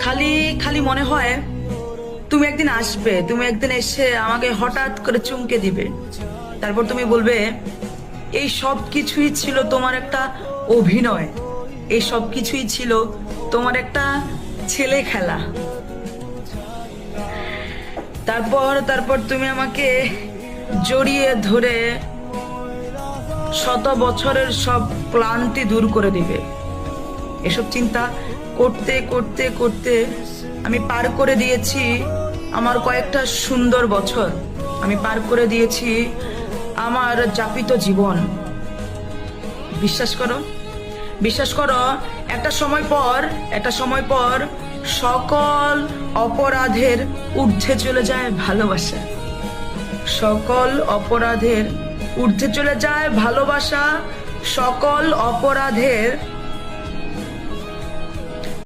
খালি খালি মনে হয় তুমি একদিন আসবে, তুমি একদিন এসে আমাকে হঠাৎ করে চুমকে দিবে, তারপর তুমি বলবে এই সব কিছুই ছিল তোমার একটা অভিনয়, এই সব কিছুই ছিল তোমার একটা ছেলে খেলা। তারপর তারপর তুমি আমাকে জড়িয়ে ধরে শত বছরের সব ক্লান্তি দূর করে দিবে। এসব চিন্তা করতে করতে করতে আমি পার করে দিয়েছি আমার কয়েকটা সুন্দর বছর, আমি পার করে দিয়েছি আমার যাপিত জীবন। বিশ্বাস করো, বিশ্বাস করো, একটা সময় পর সকল অপরাধের ঊর্ধ্বে চলে যায় ভালোবাসা, সকল অপরাধের ঊর্ধ্বে চলে যায় ভালোবাসা, সকল অপরাধের